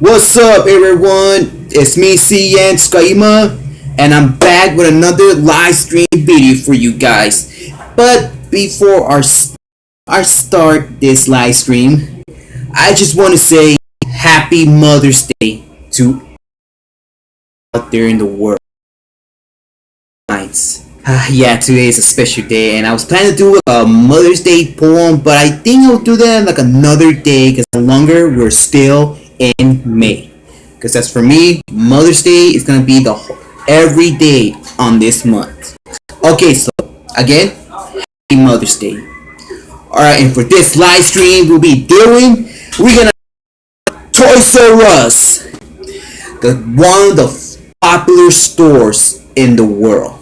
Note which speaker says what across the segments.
Speaker 1: What's up, everyone? It's me, CN.TSUKAIMA, and I'm back with another live stream video for you guys. But before I start this live stream, I just want to say Happy Mother's Day to out there in the world. Yeah, today is a special day, and I was planning to do a Mother's Day poem, but I think I'll do that like another day because no longer we're still in May. Because as for me, Mother's Day is gonna be every day on this month. Okay, so again, Happy Mother's Day. Alright, and for this live stream we're gonna Toys R Us, one of the popular stores in the world.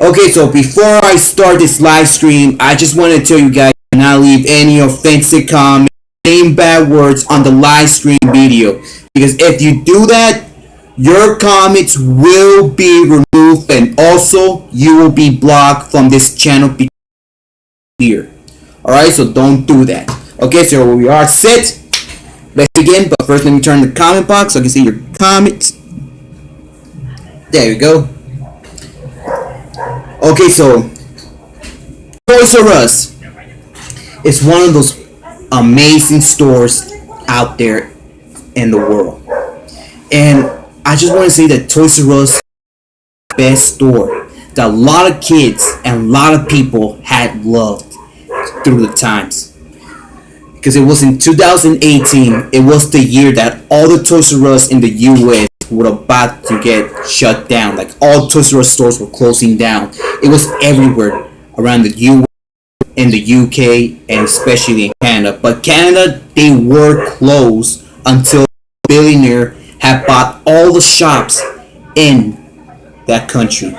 Speaker 1: Okay, so before I start this live stream, I just want to tell you guys to not leave any offensive comments, any bad words on the live stream video, because if you do that, your comments will be removed, and also you will be blocked from this channel here. Alright, so don't do that. Okay, so we are set. Let's begin, but first let me turn the comment box so I can see your comments. There you go. Okay, so Toys R Us is one of those amazing stores out there in the world, and I just want to say that Toys R Us is the best store that a lot of kids and a lot of people had loved through the times, because it was in 2018. It was the year that all the Toys R Us in the US were about to get shut down. Like, all Toys R Us stores were closing down. It was everywhere around the US, in the UK, and especially in Canada. But Canada, they were closed until a billionaire had bought all the shops in that country.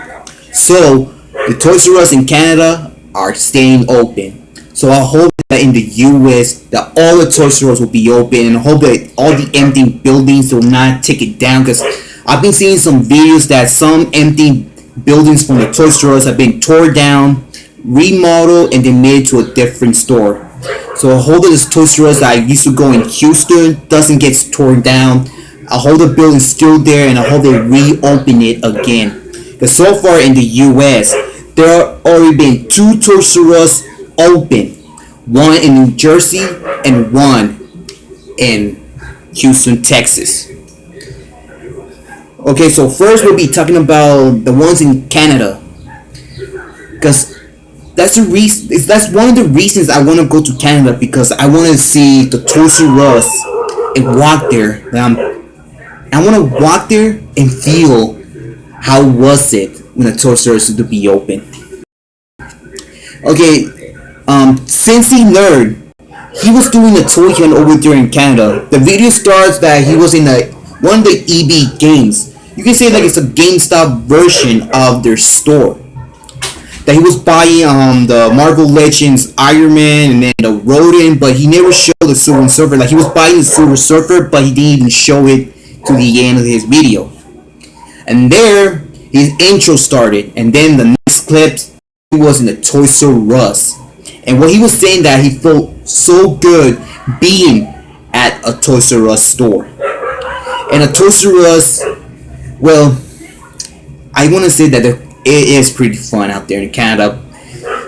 Speaker 1: So the Toys R Us in Canada are staying open. So I hope that in the US that all the Toys R Us will be open, and I hope that all the empty buildings will not take it down, because I've been seeing some videos that some empty buildings from the Toys R Us have been torn down, remodeled, and then made to a different store. So I hope that this Toys R Us that I used to go in Houston doesn't get torn down. I hope the building's still there, and I hope they reopen it again. Because so far in the US, there have already been 2 Toys R Us open, one in New Jersey and one in Houston, Texas. Okay, so first we'll be talking about the ones in Canada, because that's one of the reasons I want to go to Canada, because I want to see the Toys R Us and walk there. I want to walk there and feel how was it when the Toys R Us used to be open. Okay, Cincy Nerd, he was doing a toy hunt over there in Canada. The video starts that he was in one of the EB games. You can say like it's a GameStop version of their store. That he was buying the Marvel Legends Iron Man and then the Rodent, but he never showed the Silver Surfer. Like, he was buying the Silver Surfer, but he didn't even show it to the end of his video. And there, his intro started, and then the next clips, he was in the Toys R Us. And what he was saying, that he felt so good being at a Toys R Us store. And a Toys R Us, well, I want to say that it is pretty fun out there in Canada.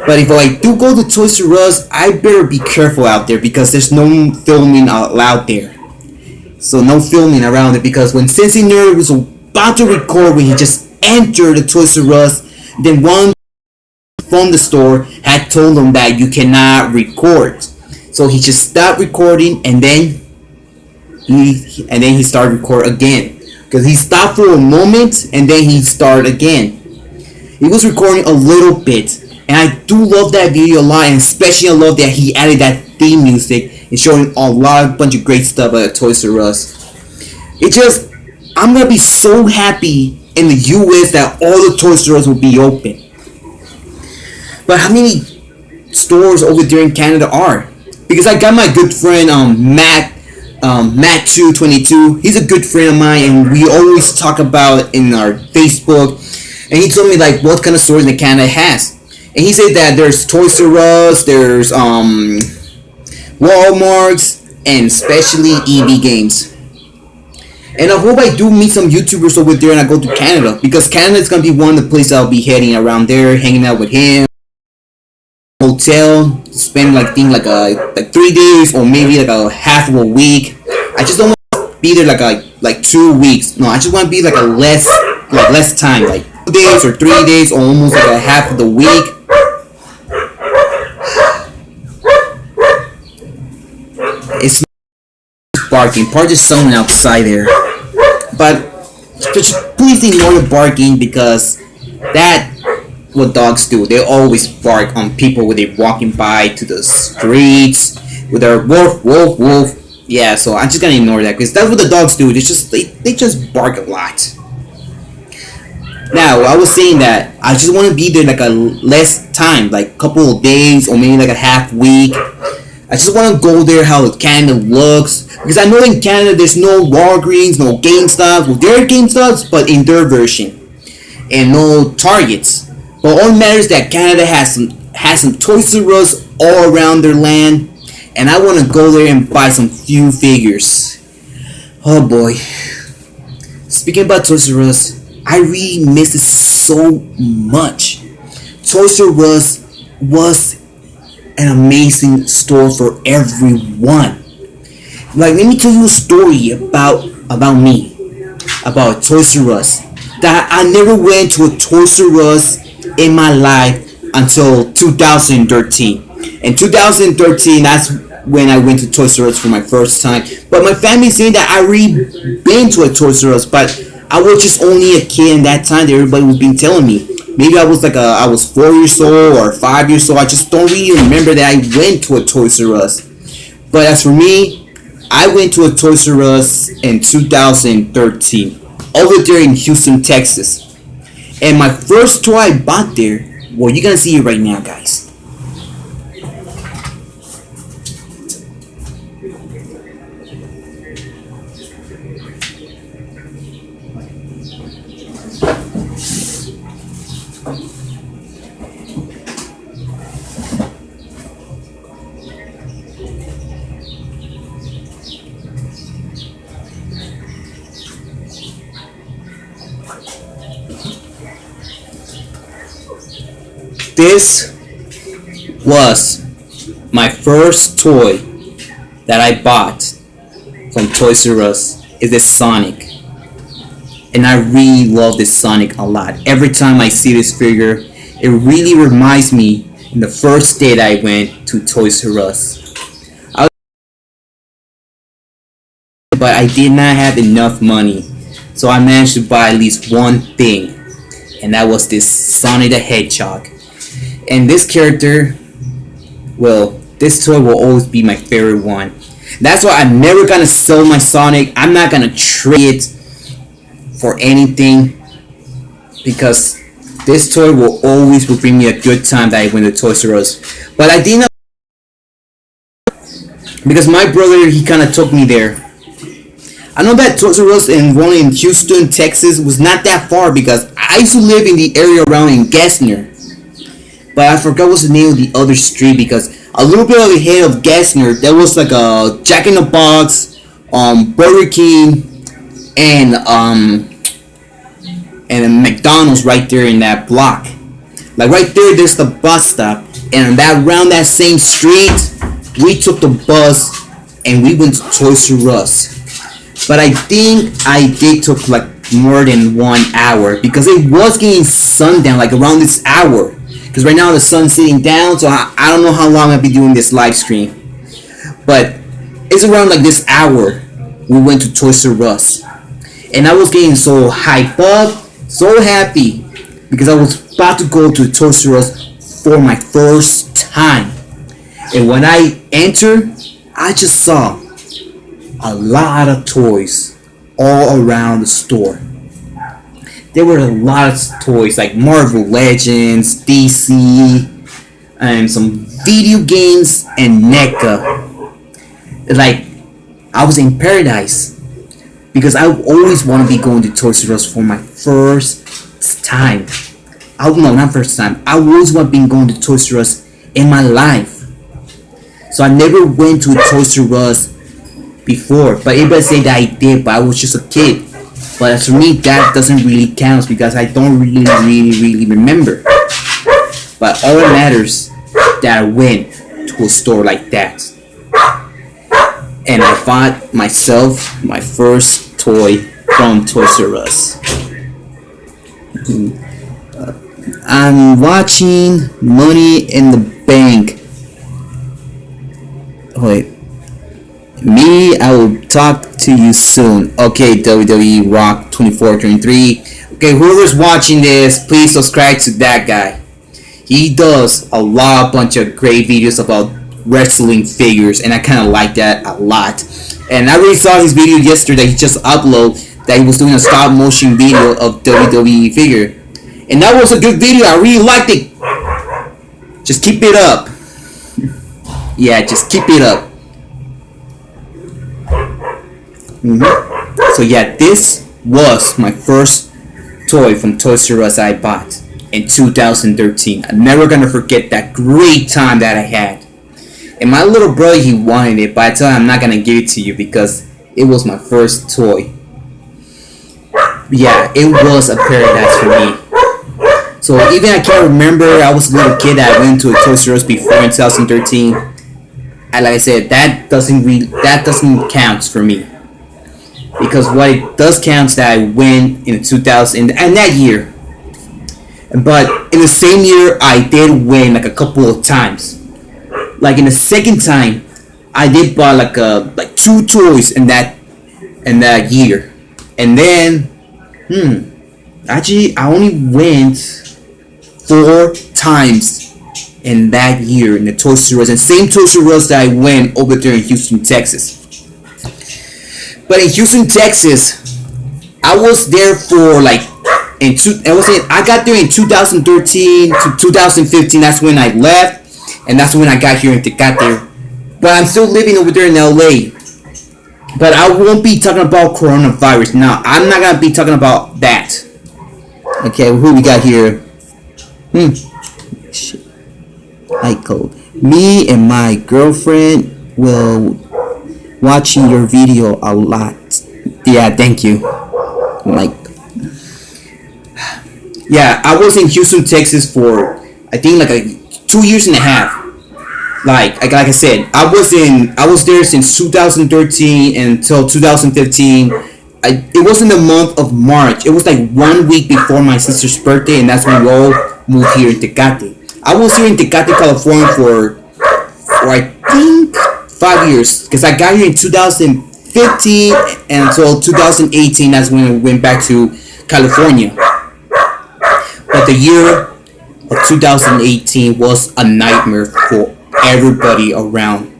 Speaker 1: But if I do go to Toys R Us, I better be careful out there, because there's no filming allowed there. So no filming around it, because when Cincy Nerd was about to record, when he just entered the Toys R Us, then one from the store had told him that you cannot record. So he just stopped recording, and then he started record again, because he stopped for a moment and then he started again. He was recording a little bit, and I do love that video a lot, and especially I love that he added that theme music and showing a bunch of great stuff at Toys R Us. I'm gonna be so happy in the US that all the Toys R Us will be open. But how many stores over there in Canada are? Because I got my good friend Matt222. He's a good friend of mine, and we always talk about in our Facebook. And he told me like what kind of stores that Canada has. And he said that there's Toys R Us, there's Walmarts, and especially EB Games. And I hope I do meet some YouTubers over there and I go to Canada, because Canada is gonna be one of the places I'll be heading around there, hanging out with him. Hotel, spend like 3 days or maybe like a half of a week. I just don't want to be there like 2 weeks. No, I just want to be like less time, like 2 days or 3 days or almost like a half of the week. It's barking. Part is someone outside there, but just please ignore the barking, because that what dogs do. They always bark on people when they're walking by to the streets with their woof woof woof. Yeah, so I'm just gonna ignore that, because that's what the dogs do. They just bark a lot. Now I was saying that I just want to be there like a less time, like a couple of days or maybe like a half week. I just want to go there how Canada looks, because I know in Canada there's no Walgreens, no GameStops. Well, there are GameStops, but in their version, and no Targets. But all matters that Canada has some Toys R Us all around their land, and I want to go there and buy some few figures. Oh boy! Speaking about Toys R Us, I really miss it so much. Toys R Us was an amazing store for everyone. Like, let me tell you a story about me, about Toys R Us. That I never went to a Toys R Us in my life until 2013. In 2013, that's when I went to Toys R Us for my first time. But my family saying that I already been to a Toys R Us, but I was just only a kid in that time that everybody was been telling me. Maybe I was I was 4 years old or 5 years old. I just don't really remember that I went to a Toys R Us. But as for me, I went to a Toys R Us in 2013 over there in Houston, Texas. And my first toy I bought there, well, you're gonna see it right now, guys. This was my first toy that I bought from Toys R Us. Is this Sonic, and I really love this Sonic a lot. Every time I see this figure, it really reminds me in the first day that I went to Toys R Us. But I did not have enough money, so I managed to buy at least one thing, and that was this Sonic the Hedgehog. And this character, well, this toy will always be my favorite one. That's why I'm never gonna sell my Sonic. I'm not gonna trade it for anything, because this toy will always bring me a good time that I went to Toys R Us. But I did not, because my brother, he kind of took me there. I know that Toys R Us and one in Houston, Texas was not that far, because I used to live in the area around in Gessner. But I forgot what's the name of the other street, because a little bit ahead of Gessner, there was like a Jack in the Box, Burger King, and a McDonald's right there in that block. Like right there, there's the bus stop, and around that same street, we took the bus and we went to Toys R Us. But I think I did took like more than 1 hour, because it was getting sundown like around this hour. Because right now the sun's sitting down, so I don't know how long I'll be doing this live stream. But it's around like this hour we went to Toys R Us. And I was getting so hyped up, so happy, because I was about to go to Toys R Us for my first time. And when I entered, I just saw a lot of toys all around the store. There were a lot of toys like Marvel Legends, DC, and some video games, and NECA. Like, I was in paradise, because I always want to be going to Toys R Us for my first time. No, not first time. I always want to be going to Toys R Us in my life. So I never went to Toys R Us before, but everybody say that I did, but I was just a kid. But as for me, that doesn't really count because I don't really remember. But all that matters that I went to a store like that, and I bought myself my first toy from Toys R Us. I'm watching Money in the Bank. Wait. Me, I will talk to you soon. Okay, WWE Rock 2423. Okay, whoever's watching this, please subscribe to that guy. He does a bunch of great videos about wrestling figures, and I kind of like that a lot. And I really saw his video yesterday. He just uploaded that he was doing a stop motion video of WWE figure, and that was a good video. I really liked it. Just keep it up. Yeah, just keep it up. So yeah, this was my first toy from Toys R Us I bought in 2013. I'm never gonna forget that great time that I had. And my little brother, he wanted it, but I told him I'm not gonna give it to you because it was my first toy. Yeah, it was a paradise for me. So even I can't remember, I was a little kid that went to a Toys R Us before in 2013. And like I said, that doesn't count for me. Because what it does count is that I went in 2000 and that year. But in the same year, I did win like a couple of times. Like in the second time, I did buy like 2 toys in that year. And then, actually I only went 4 times in that year in the Toys R Us, and same Toys R Us that I went over there in Houston, Texas. But in Houston, Texas, I was there for like I got there in 2013 to 2015. That's when I left, and that's when I got here in Tecate. But I'm still living over there in LA. But I won't be talking about coronavirus now. I'm not gonna be talking about that. Okay, who we got here? Shit. Code. Me and my girlfriend will watching your video a lot. Yeah, thank you. Yeah, I was in Houston, Texas for I think like 2 years and a half. Like I said, I was there since 2013 until 2015. It was in the month of March. It was like 1 week before my sister's birthday, and that's when we all moved here in Tecate. I was here in Tecate, California for I think 5 years, because I got here in 2015 and until 2018. That's when I went back to California. But the year of 2018 was a nightmare for everybody around,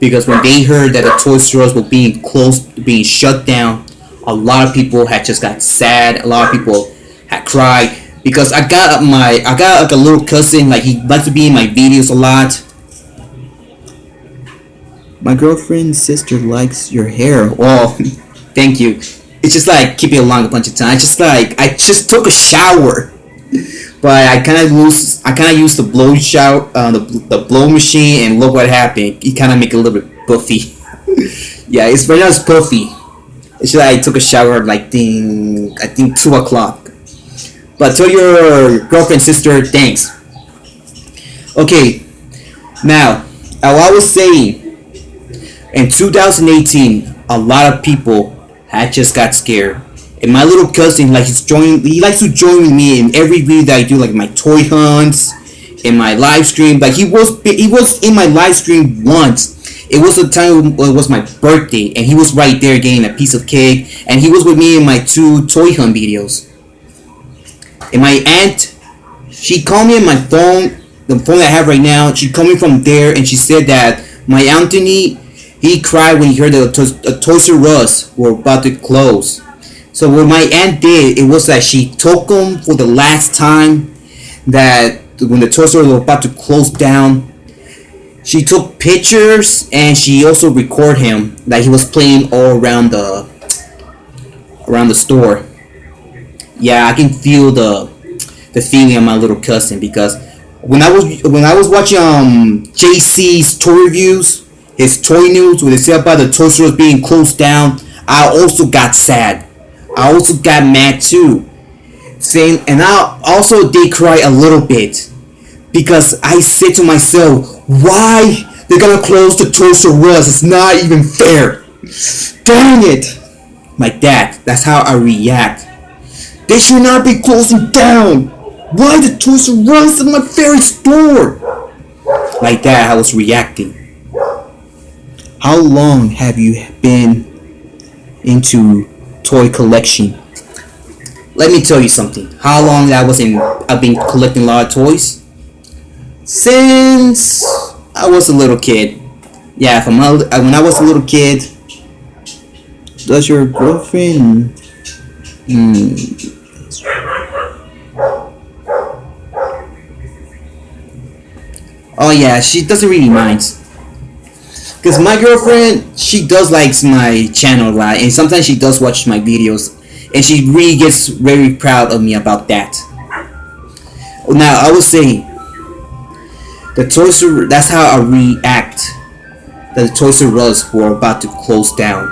Speaker 1: because when they heard that the Toys R Us were being closed, being shut down, a lot of people had just got sad. A lot of people had cried, because I got like a little cousin, like he likes to be in my videos a lot. My girlfriend's sister likes your hair. Oh, thank you. It's just like keep it along a bunch of times. I just took a shower, but I kind of used the blow shower, the blow machine, and look what happened. It kind of make it a little bit puffy. Yeah, it's right now it's puffy. It's just I took a shower like I think 2 o'clock. But tell your girlfriend, sister, thanks. Okay, now I was saying, in 2018, a lot of people had just got scared. And my little cousin, like he likes to join with me in every video that I do, like my toy hunts, in my live stream. Like he was in my live stream once. It was the time it was my birthday, and he was right there getting a piece of cake, and he was with me in my 2 toy hunt videos. And my aunt, she called me on my phone, the phone I have right now. She called me from there, and she said that my Anthony, he cried when he heard that the Toys R Us were about to close. So what my aunt did, it was that she took him for the last time, that when the Toys R Us were about to close down. She took pictures, and she also recorded him that he was playing all around the store. Yeah, I can feel the feeling of my little cousin, because when I was watching JC's toy reviews, his toy news when they said about the toy stores being closed down, I also got sad. I also got mad too. Saying, and I also did cry a little bit because I said to myself, why they're gonna close the Toys R Us? It's not even fair. Dang it! Like that. That's how I react. They should not be closing down. Why the Toys R Us in my favorite store? Like that, I was reacting. How long have you been into toy collection? Let me tell you something. How long I've been collecting a lot of toys? Since I was a little kid. Yeah, when I was a little kid. Does your girlfriend? Oh yeah, she doesn't really mind. Because my girlfriend, she does likes my channel a lot, and sometimes she does watch my videos, and she really gets very proud of me about that. Now I would say that's how I react that the Toys R Us were about to close down,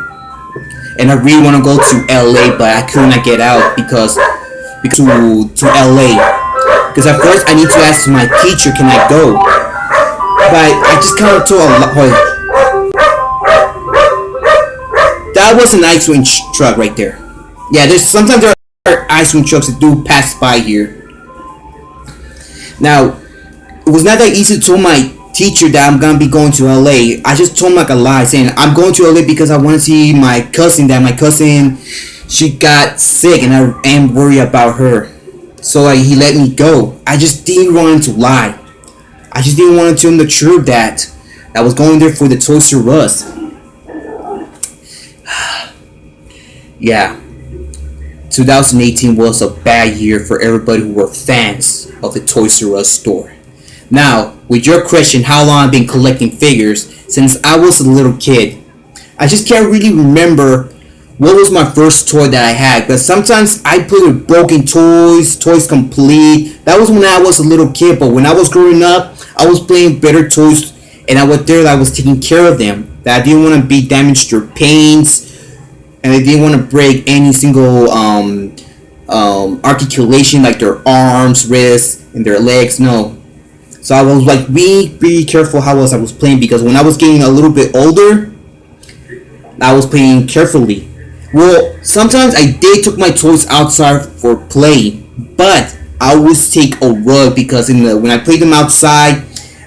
Speaker 1: and I really want to go to LA, but I could not get out because to LA. Because at first I need to ask my teacher, can I go? But I just kind of told a lot. That was an ice cream truck right there. Yeah, sometimes there are ice cream trucks that do pass by here. Now, it was not that easy to tell my teacher that I'm gonna be going to LA. I just told him like a lie, saying I'm going to LA because I want to see my cousin. That my cousin, she got sick, and I am worried about her. So like he let me go. I just didn't want him to lie. I just didn't want to tell him the truth that I was going there for the Toys R Us. Yeah, 2018 was a bad year for everybody who were fans of the Toys R Us store. Now, with your question, how long I've been collecting figures, since I was a little kid, I just can't really remember what was my first toy that I had. But sometimes I play with broken toys complete. That was when I was a little kid. But when I was growing up, I was playing better toys, and I was taking care of them. That I didn't want to be damaged or pains. And I didn't want to break any single articulation, like their arms, wrists, and their legs. No. So I was like be careful how I was playing, because when I was getting a little bit older, I was playing carefully. Well, sometimes I did took my toys outside for play, but I always take a rug, because when I play them outside,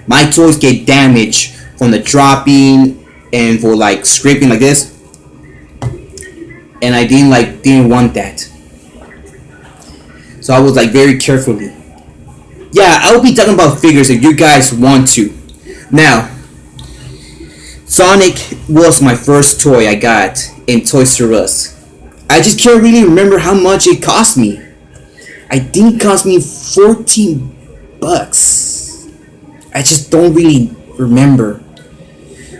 Speaker 1: my toys get damaged from the dropping and for like scraping like this. And I didn't want that. So I was like very carefully. Yeah, I'll be talking about figures if you guys want to. Now, Sonic was my first toy I got in Toys R Us. I just can't really remember how much it cost me. I think it cost me $14. I just don't really remember.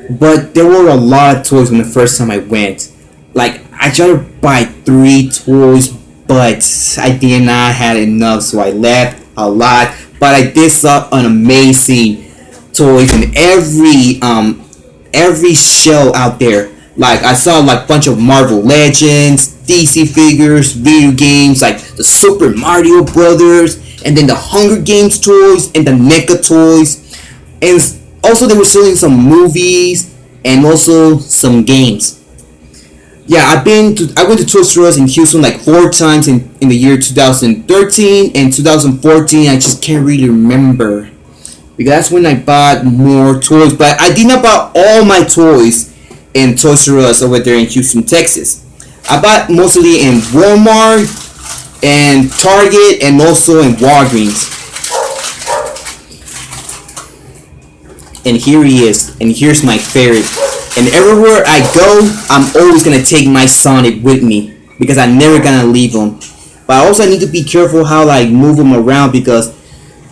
Speaker 1: But there were a lot of toys when the first time I went. Like, I tried to buy 3 toys, but I did not have enough, so I left a lot. But I did saw an amazing toys in every show out there. Like, I saw like a bunch of Marvel Legends, DC figures, video games like the Super Mario Brothers, and then the Hunger Games toys and the NECA toys, and also they were selling some movies and also some games. Yeah, I went to Toys R Us in Houston like 4 times in the year 2013 and 2014. I just can't really remember, because that's when I bought more toys. But I did not buy all my toys in Toys R Us over there in Houston, Texas. I bought mostly in Walmart and Target and also in Walgreens. And here he is, and here's my favorite. And everywhere I go, I'm always gonna take my Sonic with me, because I'm never gonna leave him. But I also need to be careful how I move him around, because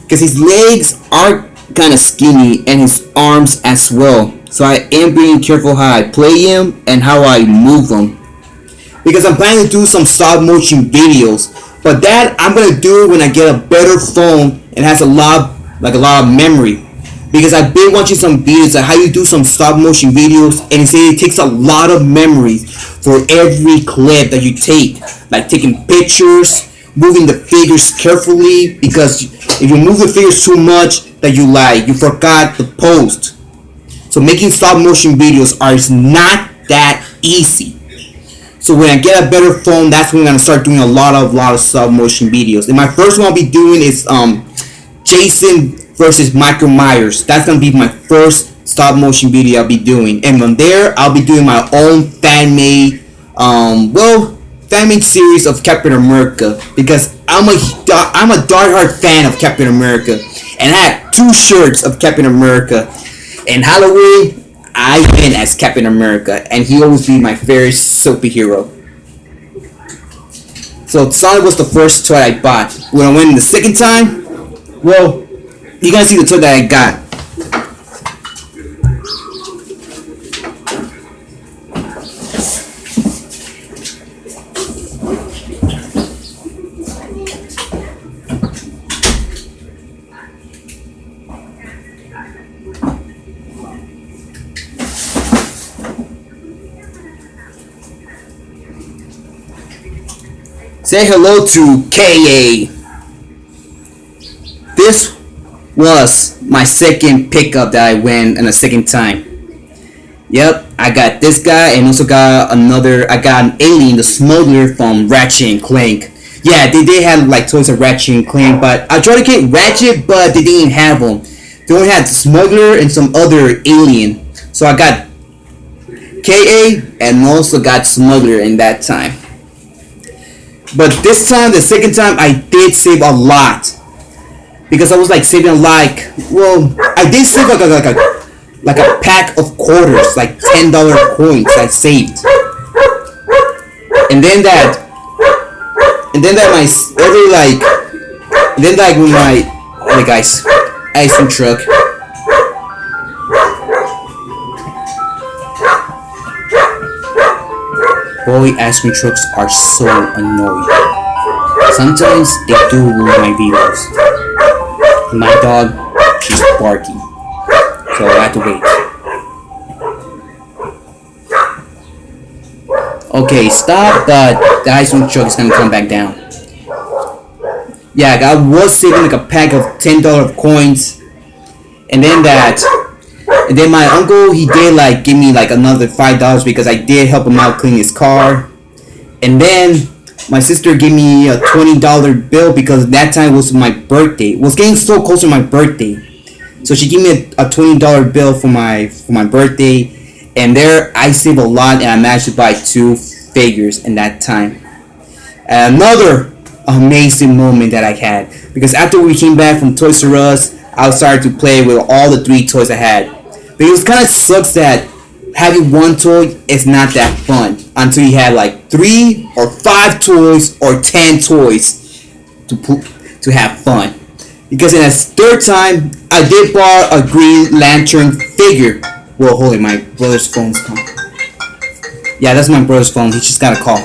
Speaker 1: his legs are kind of skinny and his arms as well. So I am being careful how I play him and how I move him, because I'm planning to do some stop motion videos. But that I'm gonna do when I get a better phone and has a lot of memory. because I've been watching some videos on how you do some stop motion videos, and it takes a lot of memories for every clip that you take, like taking pictures, moving the figures carefully, because if you move the figures too much that you forgot the post. So making stop motion videos is not that easy. So when I get a better phone, that's when I'm gonna start doing a lot of stop motion videos. And my first one I'll be doing is Jason versus Michael Myers. That's gonna be my first stop motion video I'll be doing. And from there, I'll be doing my own fan made series of Captain America, because I'm a diehard fan of Captain America, and I have 2 shirts of Captain America. And Halloween, I win as Captain America, and he always be my favorite superhero. So Sonic was the first toy I bought. When I went the second time, well, you guys see the toy that I got. Say hello to KA. This was my second pickup that I went in a second time. Yep, I got this guy, and also got I got an alien, the smuggler from Ratchet and Clank. Yeah, they had like toys of Ratchet and Clank, but I tried to get Ratchet, but they didn't have them. They only had the smuggler and some other alien. So I got KA and also got smuggler in that time. But this time, the second time, I did save a lot, because I was like saving I did save like a pack of quarters, like $10 coins I saved, and then when my guys, ice cream truck. Boy, ice cream trucks are so annoying. Sometimes they do ruin my videos. My dog, she's barking, so I have to wait. Okay, stop, but the ice cream truck is gonna come back down. Yeah, I was saving like a pack of $10 coins, and then my uncle, he did like give me like another $5 because I did help him out clean his car. And then my sister gave me a $20 bill because that time was my birthday. It was getting so close to my birthday, so she gave me a $20 bill for my birthday. And there I saved a lot, and I managed to buy 2 figures in that time. Another amazing moment that I had, because after we came back from Toys R Us, I started to play with all the 3 toys I had. But it kind of sucks that having 1 toy is not that fun until you have like 3 or 5 toys or 10 toys to have fun. Because in a third time, I did buy a Green Lantern figure. Well, holy, my brother's phone's calling. Yeah, that's my brother's phone. He just got a call.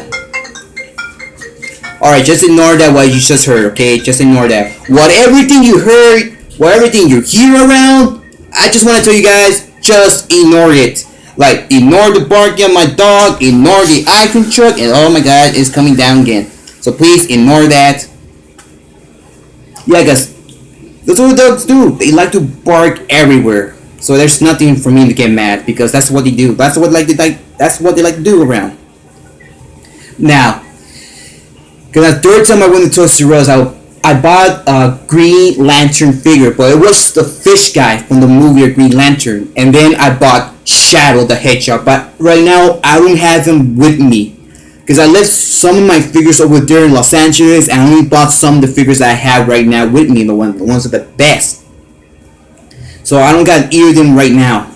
Speaker 1: Alright, just ignore that what you just heard, okay? Just ignore that. Everything you heard, everything you hear around, I just want to tell you guys, just ignore it. Like, ignore the barking of my dog, ignore the ice cream truck, and oh my god, it's coming down again. So please ignore that. Yeah, guys, that's what dogs do. They like to bark everywhere. So there's nothing for me to get mad, because that's what they do. That's what they like to do around. Now, because the third time I went to Toys R Us, I bought a Green Lantern figure, but it was the fish guy from the movie Green Lantern. And then I bought Shadow the Hedgehog, but right now I don't have him with me, because I left some of my figures over there in Los Angeles, and I only bought some of the figures that I have right now with me, the ones that are the best. So I don't got either of them right now.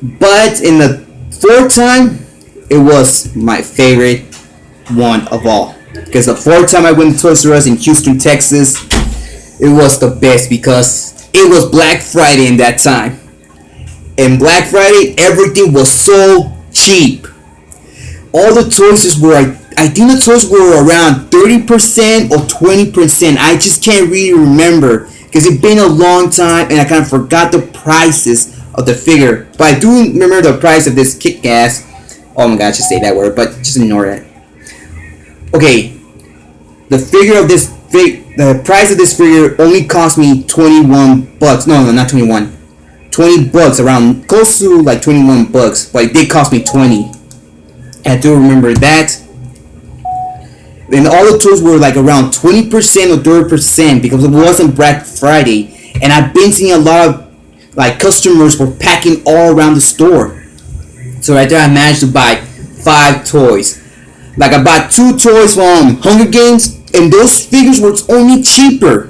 Speaker 1: But in the 4th time, it was my favorite one of all. Because the 4th time I went to Toys R Us in Houston, Texas, it was the best, because it was Black Friday in that time. And Black Friday, everything was so cheap. All the toys I think the toys were around 30% or 20%. I just can't really remember, because it's been a long time and I kind of forgot the prices of the figure. But I do remember the price of this Kick-Ass. Oh my god, I should say that word, but just ignore that. Okay, the price of this figure only cost me 21 bucks. No, not 21. 20 bucks, around close to like 21 bucks, but it did cost me 20. I do remember that. And all the toys were like around 20% or 30% because it wasn't Black Friday. And I've been seeing a lot of like customers were packing all around the store. So right there I managed to buy 5 toys. Like I bought 2 toys from Hunger Games, and those figures were only cheaper.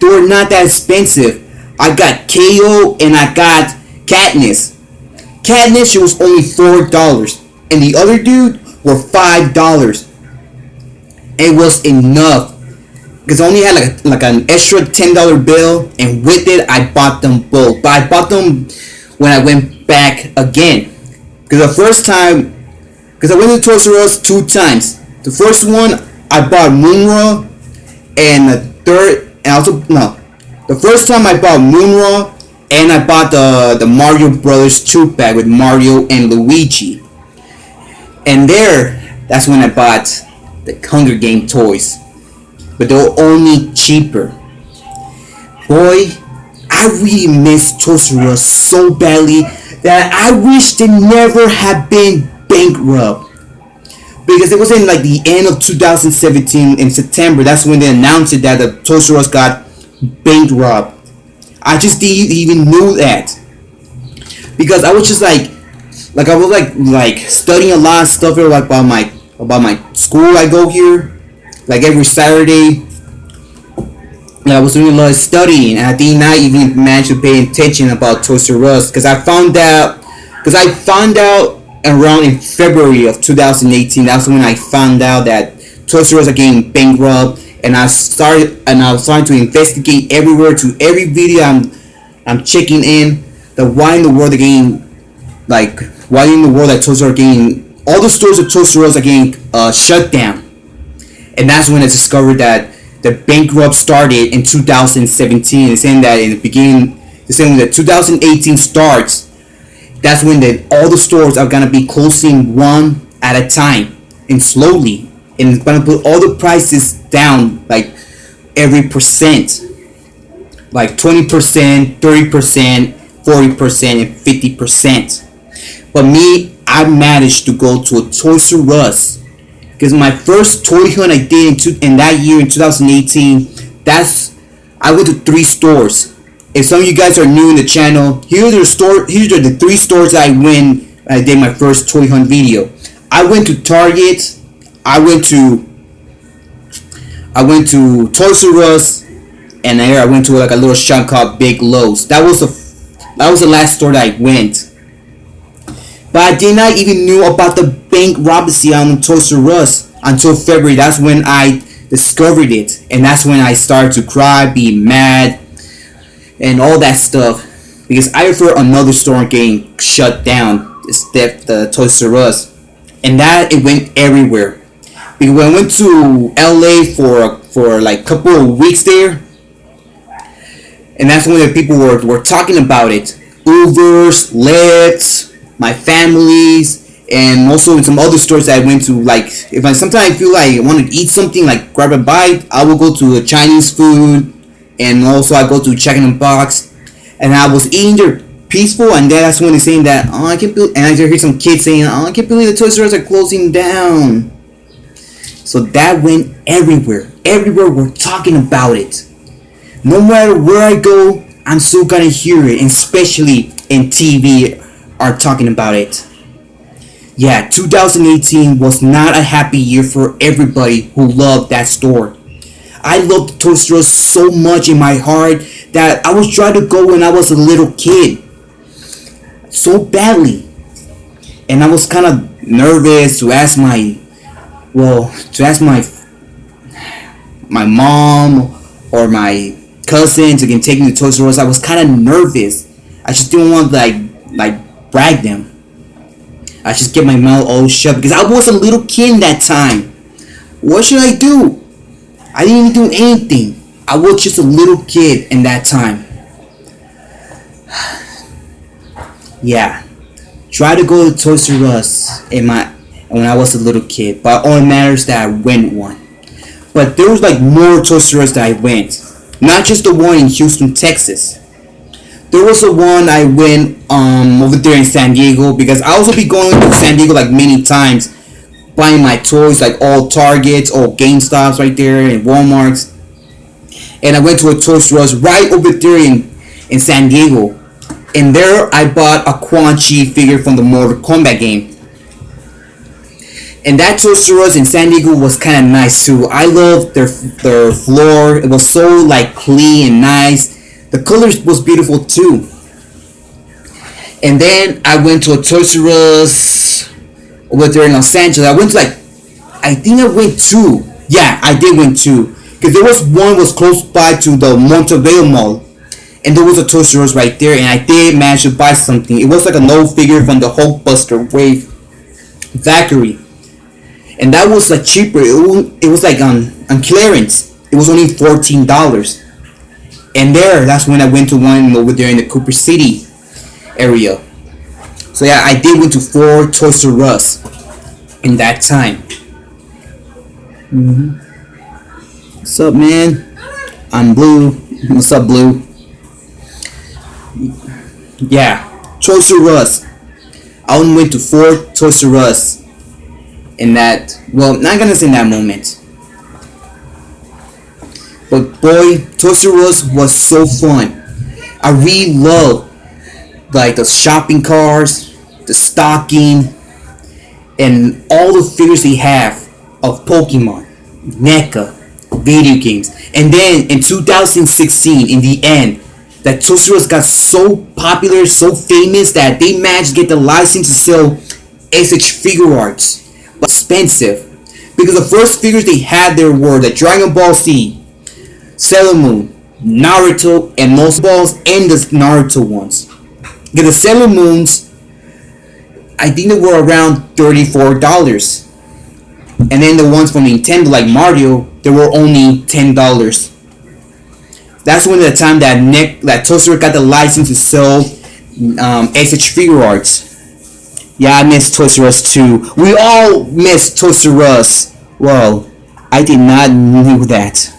Speaker 1: They were not that expensive. I got KO and I got Katniss. Katniss, she was only $4, and the other dude were $5. It was enough because I only had like an extra $10 bill, and with it I bought them both. But I bought them when I went back again, because the first time, because I went to Toys R Us 2 times. The first one I bought Moonra, and the first time I bought Moonra, and I bought the Mario Brothers 2 pack with Mario and Luigi. And that's when I bought the Hunger Game toys, but they were only cheaper. Boy, I really miss Toys R Us so badly that I wish they never had been bankrupt, because it was in like the end of 2017 in September. That's when they announced it that the Toys R Us got bankrupt. I just didn't even know that, because I was just like I was like studying a lot of stuff here, like about my school. I go here like every Saturday. And I was doing a lot of studying, and I did not even manage to pay attention about Toys R Us, because I found out around in February of 2018. That's when I found out that Toys R Us are getting bankrupt, and I was starting to investigate everywhere, to every video I'm checking in, that why in the world that Toys R Us are getting, all the stores of Toys R Us are getting shut down. And that's when I discovered that the bankrupt started in 2017. It's saying that in the beginning, it's saying when the 2018 starts, that's when all the stores are gonna be closing one at a time and slowly, and it's gonna put all the prices down like every percent, like 20%, 30%, 40%, and 50%. But me, I managed to go to a Toys R Us, because my first toy hunt I did in that year in 2018, I went to 3 stores. If some of you guys are new in the channel, here are the 3 stores I went when I did my first toy hunt video. I went to Target, I went to Toys R Us, and there I went to like a little shop called Big Lowe's. That was the last store that I went. But I did not even knew about the bankruptcy on Toys R Us until February. That's when I discovered it, and that's when I started to cry, be mad, and all that stuff, because I prefer another store getting shut down instead of the Toys R Us. And that it went everywhere. Because when I went to LA for like a couple of weeks there, and that's when the people were talking about it. Ubers, Lyfts, my families, and also in some other stores that I went to. Like sometimes I feel like I want to eat something, like grab a bite, I will go to a Chinese food, and also I go to Jack in the Box, and I was eating there peaceful, and then that's when they're saying that, oh, I can't believe, and I hear some kids saying, oh, I can't believe the Toys R Us are closing down. So that went everywhere. Everywhere we're talking about it. No matter where I go, I'm still gonna hear it, and especially in TV are talking about it. Yeah, 2018 was not a happy year for everybody who loved that store. I loved Toys R Us so much in my heart that I was trying to go when I was a little kid, so badly, and I was kind of nervous to ask my mom or my cousin to take me to Toys R Us. I was kind of nervous. I just didn't want to like brag them. I just kept my mouth all shut because I was a little kid that time. What should I do? I didn't even do anything. I was just a little kid in that time. Yeah, try to go to Toys R Us when I was a little kid, but all it matters that I went one. But there was like more Toys R Us that I went, not just the one in Houston, Texas. There was a one I went over there in San Diego, because I also be going to San Diego like many times, buying my toys like all Targets, all GameStops right there, and Walmarts. And I went to a Toys R Us right over there in San Diego. And there I bought a Quan Chi figure from the Mortal Kombat game. And that Toys R Us in San Diego was kind of nice too. I loved their floor. It was so like clean and nice. The colors was beautiful too. And then I went to a Toys R Us over there in Los Angeles. I think I went two. Yeah, I did win two. Because there was one was close by to the Montebello Mall. And there was a Toys R Us right there, and I did manage to buy something. It was like an old figure from the Hulkbuster Wave Valkyrie. And that was like cheaper. It was like on clearance. It was only $14. And that's when I went to one over there in the Cooper City area. So yeah, I did went to 4 Toys R Us in that time. What's up, man? I'm Blue. What's up, Blue? Yeah, Toys R Us. I only went to 4 Toys R Us in that, well, not gonna say in that moment. But boy, Toys R Us was so fun. I really love like the shopping carts, the stocking, and all the figures they have of Pokemon, NECA, video games. And then in 2016, in the end, that Toys R Us got so popular, so famous, that they managed to get the license to sell SH figure arts, but expensive. Because the first figures they had there were the Dragon Ball Z, Sailor Moon, Naruto, and most balls, and the Naruto ones. Because the Sailor Moons, I think they were around $34. And then the ones from Nintendo, like Mario, they were only $10. That's when the time that Toys R Us got the license to sell SH figure arts. Yeah, I miss Toys R Us too. We all miss Toys R Us. Well, I did not know that.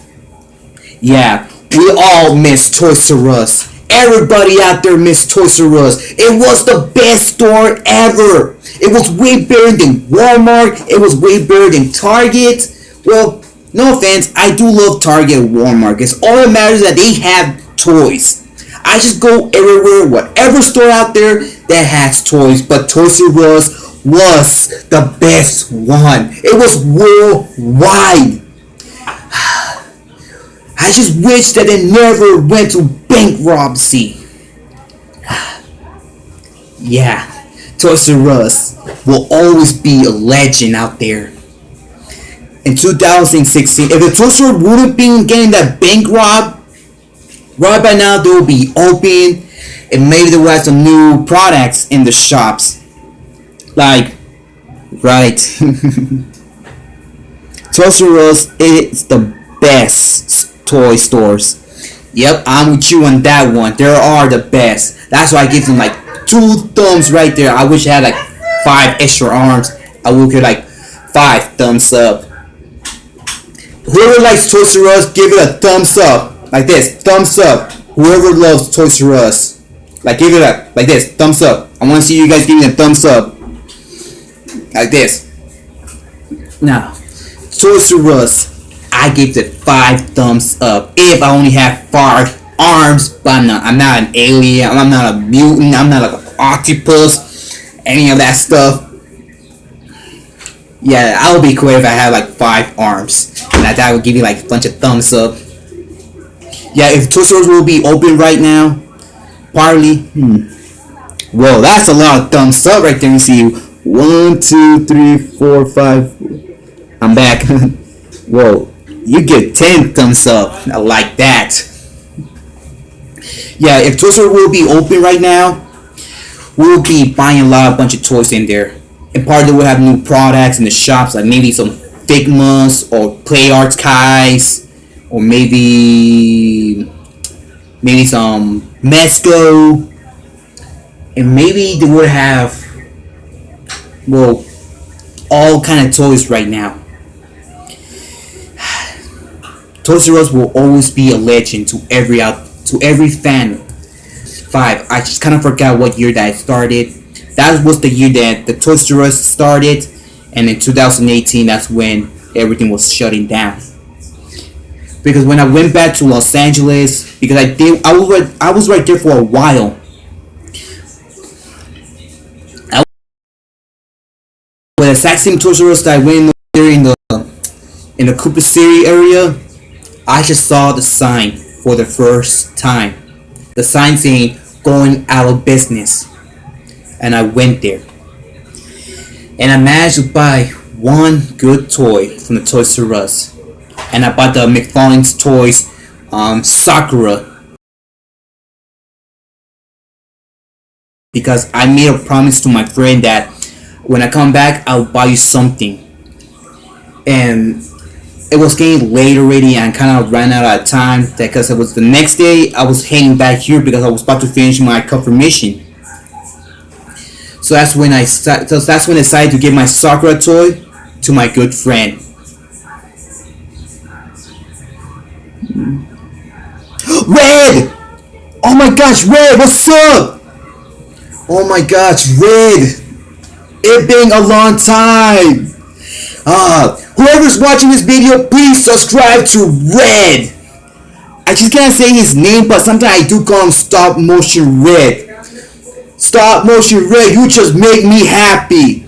Speaker 1: Yeah, we all miss Toys R Us. Everybody out there miss Toys R Us. It was the best store ever. It was way better than Walmart. It was way better than Target. Well, no offense, I do love Target and Walmart, because all that matters is that they have toys. I just go everywhere, whatever store out there that has toys, but Toys R Us was the best one. It was worldwide. I just wish that it never went to bankruptcy. Yeah, Toys R Us will always be a legend out there. In 2016, if the Toys R Us wouldn't be getting that bankrupt, right by now they will be open, and maybe they will have some new products in the shops. Like, right. Toys R Us is the best toy stores. Yep, I'm with you on that one. They are the best. That's why I give them like 2 thumbs right there. I wish I had like 5 extra arms. I would give like 5 thumbs up. Whoever likes Toys R Us, give it a thumbs up. Like this, thumbs up. Whoever loves Toys R Us, like give it up, like this, thumbs up. I want to see you guys giving a thumbs up. Like this. Now, Toys R Us, I gave it 5 thumbs up. If I only have 5 arms, but I'm not an alien, I'm not a mutant, I'm not like an octopus, any of that stuff. Yeah, I would be cool if I had like 5 arms. And that would give you like a bunch of thumbs up. Yeah, if Toys R Us will be open right now, partly. Whoa, that's a lot of thumbs up right there. You see, 1, 2, 3, 4, 5. I'm back. Whoa, you get 10 thumbs up. I like that. Yeah, if Toys R Us will be open right now, we'll be buying a bunch of toys in there. And partly we'll have new products in the shops, like maybe some Figmas or Play Arts Kais, or maybe some Mesco, and maybe they would have, well, all kind of toys right now. Toys R Us will always be a legend to every fan. Five. I just kind of forgot what year that started. That was the year that the Toys R Us started, and in 2018, that's when everything was shutting down. Because when I went back to Los Angeles, because I was right there for a while. I with the exact same Toys R Us that I went there in the Cooper City area. I just saw the sign for the first time. The sign saying going out of business. And I went there. And I managed to buy one good toy from the Toys R Us. And I bought the McFarlane's Toys Sakura. Because I made a promise to my friend that when I come back, I'll buy you something. And it was getting late already, and I kind of ran out of time because it was the next day. I was heading back here because I was about to finish my confirmation. So that's when I decided to give my Sakura toy to my good friend. Red! Oh my gosh, Red, what's up? Oh my gosh, Red! It been a long time. Whoever's watching this video, please subscribe to Red. I just can't say his name, but sometimes I do call him Stop Motion Red. Stop Motion Red, you just make me happy.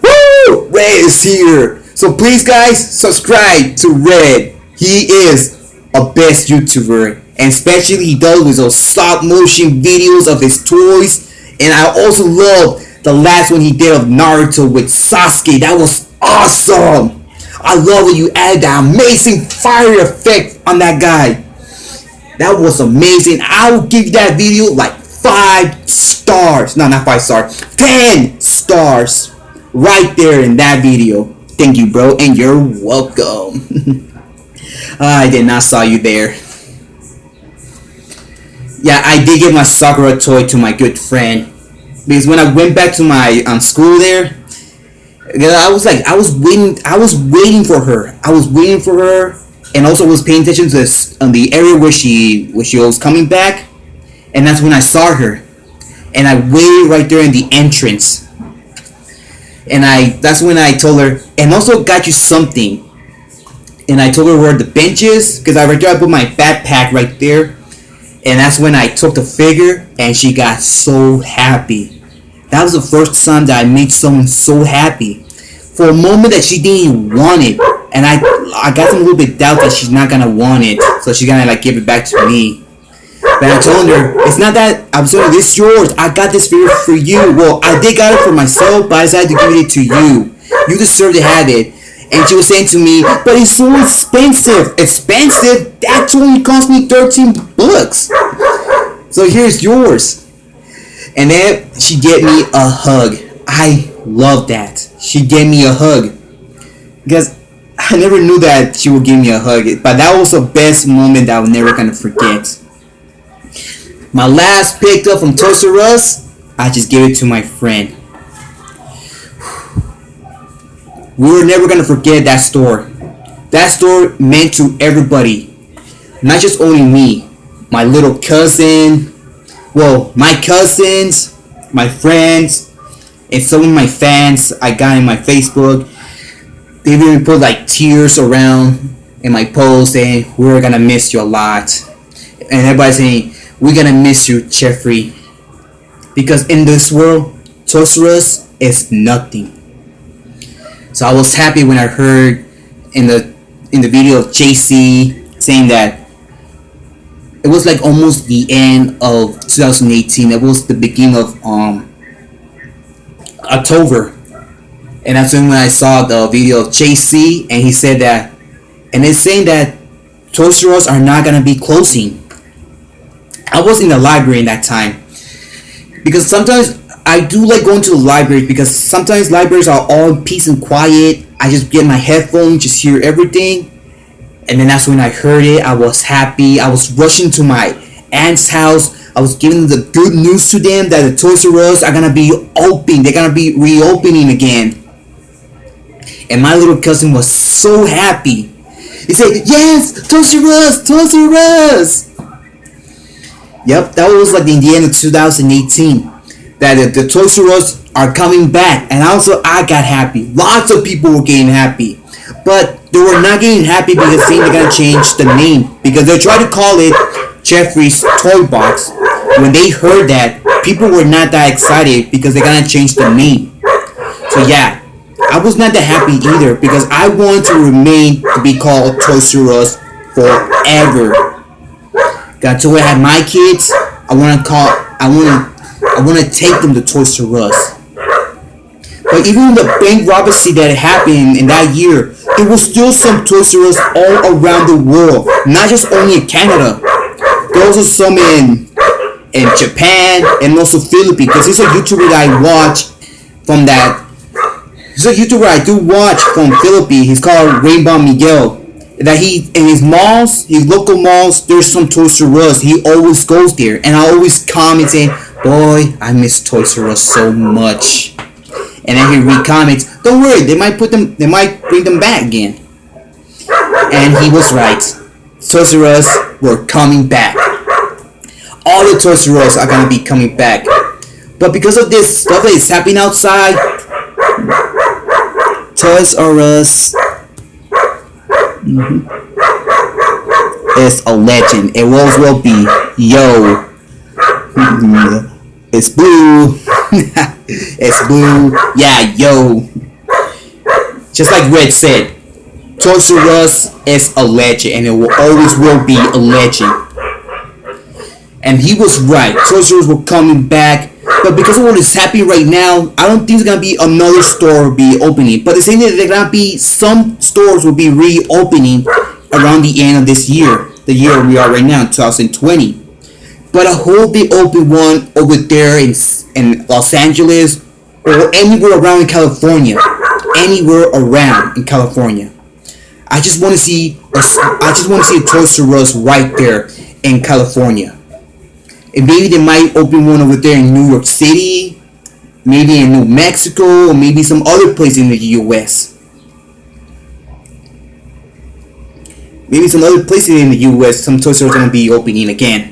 Speaker 1: Woo! Red is here. So please guys, subscribe to Red. He is a best YouTuber. And especially he does with those stop motion videos of his toys. And I also love the last one he did of Naruto with Sasuke. That was awesome. I love when you added that amazing fire effect on that guy. That was amazing. I will give that video like 5 stars. No, not 5 stars. 10 stars. Right there in that video. Thank you, bro. And you're welcome. I did not saw you there. Yeah, I did give my Sakura toy to my good friend. Because when I went back to my school there, I was waiting for her, and also was paying attention to this on the area where she was coming back, and that's when I saw her, and I waited right there in the entrance, and that's when I told her, and also got you something, and I told her where the bench is, because I put my backpack right there. And that's when I took the figure, and she got so happy. That was the first time that I made someone so happy. For a moment that she didn't even want it, and I got some little bit doubt that she's not gonna want it, so she's gonna like give it back to me. But I told her, it's not that I'm sorry, this is yours. I got this figure for you. Well, I did got it for myself, but I decided to give it to you. You deserve to have it. And she was saying to me, but it's so expensive. Expensive? That only cost me 13 bucks. So here's yours. And then she gave me a hug. I love that. She gave me a hug. Because I never knew that she would give me a hug. But that was the best moment that I'm never going to forget. My last picked up from Toys R Us, I just gave it to my friend. We were never going to forget that store. That store meant to everybody. Not just only me. My little cousin. Well, my cousins. My friends. And some of my fans I got in my Facebook. They even put like tears around in my post saying, we're going to miss you a lot. And everybody saying, we're going to miss you, Jeffrey. Because in this world, Toys R Us is nothing. So I was happy when I heard in the video of JC saying that it was like almost the end of 2018. It was the beginning of October, and that's when I saw the video of JC, and he said that, and it's saying that Toys R Us are not gonna be closing. I was in the library in that time because sometimes I do like going to the library because sometimes libraries are all peace and quiet. I just get my headphones, just hear everything. And then that's when I heard it. I was happy. I was rushing to my aunt's house. I was giving the good news to them that the Toys R Us are gonna be open. They're gonna be reopening again. And my little cousin was so happy. He said, "Yes, Toys R Us, Toys R Us." Yep, that was like in the end of 2018. That the Toys R Us are coming back, and also I got happy. Lots of people were getting happy, but they were not getting happy because they're gonna change the name, because they tried to call it Jeffrey's Toy Box. When they heard that, people were not that excited because they're gonna change the name. So yeah, I was not that happy either because I want to remain to be called Toys R Us forever. Got to where I had my kids. I want to take them to Toys R Us. But even the bank robbery that happened in that year, there was still some Toys R Us all around the world, not just only in Canada. There was also some in Japan and also Philippines. Because there's a YouTuber that I watch from that. There's a YouTuber I do watch from Philippines. He's called Rainbow Miguel. That he in his malls, his local malls, there's some Toys R Us. He always goes there, and I always comment saying, "Boy, I miss Toys R Us so much." And then he re-comments, "Don't worry, they might bring them back again." And he was right. Toys R Us were coming back. All the Toys R Us are gonna be coming back. But because of this stuff that is happening outside, Toys R Us is a legend. It always will be. Yo, it's blue. It's blue. Yeah, yo. Just like Red said, Toys R Us is a legend, and it will always will be a legend. And he was right. Toys R Us were coming back. But because of what is happening right now, I don't think there's gonna be another store be opening. But they're saying that there's gonna be some stores will be reopening around the end of this year, the year we are right now, 2020. But I hope they open one over there in Los Angeles or anywhere around in California, anywhere around in California. I just want to see a Toys R Us right there in California. And maybe they might open one over there in New York City, maybe in New Mexico, or maybe some other place in the U.S. Maybe some other places in the U.S. some Toys R Us are going to be opening again.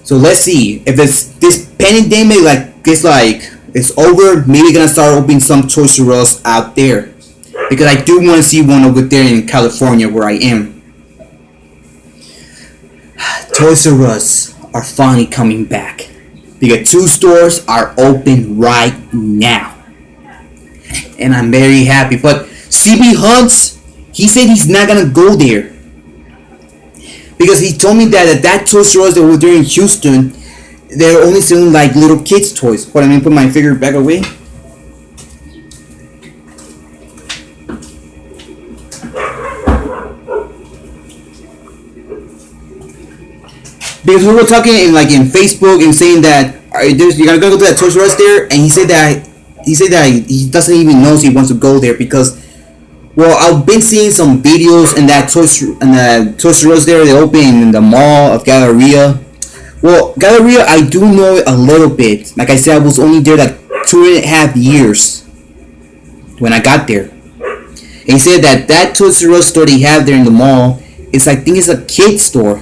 Speaker 1: So let's see if this pandemic it's over. Maybe gonna start opening some Toys R Us out there, because I do want to see one over there in California where I am. Toys R Us are finally coming back because 2 stores are open right now, and I'm very happy. But CB Hunts, he said he's not gonna go there because he told me that at that Toys R Us that were there in Houston, they're only selling like little kids' toys. Hold on, let me put my figure back away. Because we were talking in Facebook and saying that you're gonna go to that Toys R Us there, and he said that he doesn't even know he wants to go there because, well, I've been seeing some videos in that Toys R Us there. They open in the mall of Galleria. Well, Galleria, I do know it a little bit. Like I said, I was only there like 2.5 years when I got there. And he said that Toys R Us store they have there in the mall is, I think it's a kid store.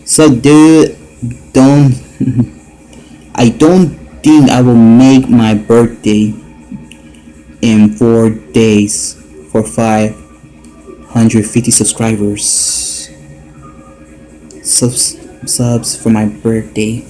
Speaker 1: So dude, I don't think I will make my birthday in 4 days for 550 subscribers. Subs for my birthday.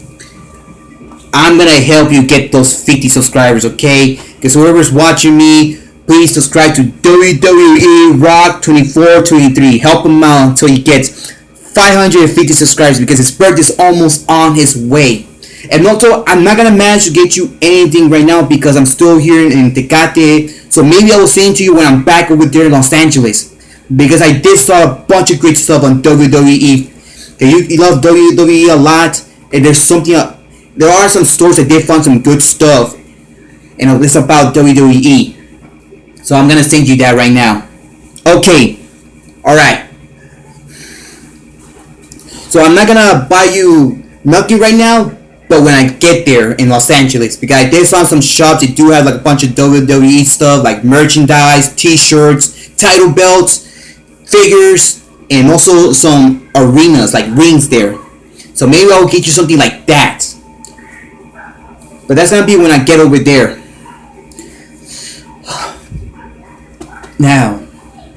Speaker 1: I'm gonna help you get those 50 subscribers, okay? Because whoever's watching me, please subscribe to WWE Rock 2423. Help him out until he gets 550 subscribers, because his birthday is almost on his way. And also, I'm not gonna manage to get you anything right now because I'm still here in Tecate. So maybe I will send to you when I'm back over there in Los Angeles, because I did saw a bunch of great stuff on WWE. You love WWE a lot, and there are some stores that did find some good stuff. and it's about WWE. So I'm gonna send you that right now. Okay, all right. So I'm not gonna buy you nothing right now, but when I get there in Los Angeles, because I did find some shops that do have like a bunch of WWE stuff, like merchandise, T-shirts, title belts, figures, and also some arenas, like rings there. So maybe I'll get you something like that. But that's gonna be when I get over there. Now,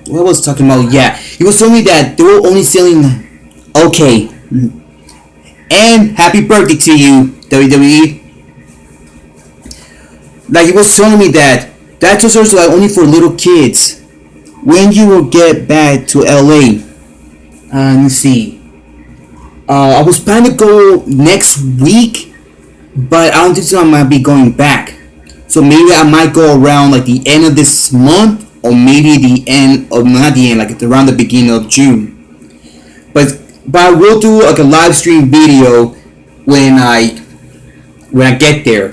Speaker 1: what was I talking about? Yeah, he was telling me that they were only selling. Okay, and happy birthday to you, WWE. Like he was telling me that Toys R Us are only for little kids. When you will get back to LA? Let me see. I was planning to go next week, but I don't think so. I might be going back. So maybe I might go around like the end of this month, or maybe the end of not the end, like around the beginning of June. But I will do like a live stream video when I get there.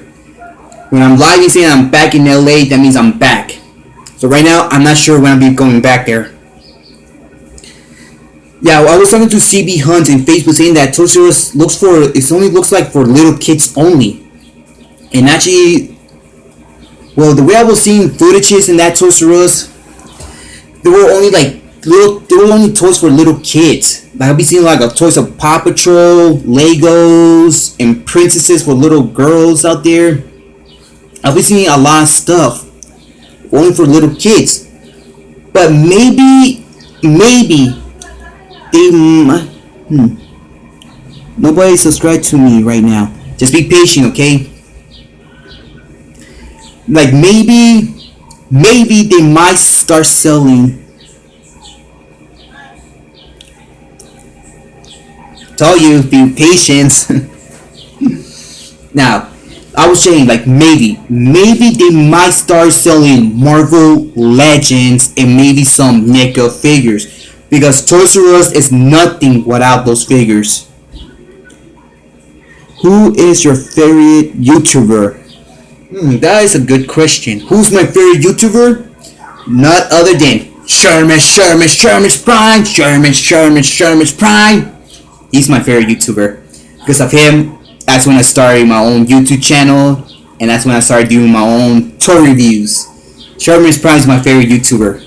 Speaker 1: When I'm live and saying I'm back in LA, that means I'm back. So right now I'm not sure when I'll be going back there. Yeah, I was talking to CB Hunt in Facebook saying that Toys R Us only looks like for little kids only. And actually, well, the way I was seeing footages in that Toys R Us, they were only toys for little kids. Like I'll be seeing like a toys of Paw Patrol, Legos, and princesses for little girls out there. I'll be seeing a lot of stuff only for little kids. But maybe they might. Nobody subscribed to me right now. Just be patient, okay? Like maybe they might start selling. Tell you, be patient. Now, I was saying like maybe they might start selling Marvel Legends and maybe some NECA figures, because Toys R Us is nothing without those figures. Who is your favorite YouTuber? That is a good question. Who's my favorite YouTuber? Not other than Sherman's Prime. He's my favorite YouTuber. Because of him, that's when I started my own YouTube channel, and that's when I started doing my own toy reviews. Sherman's Prime is my favorite YouTuber.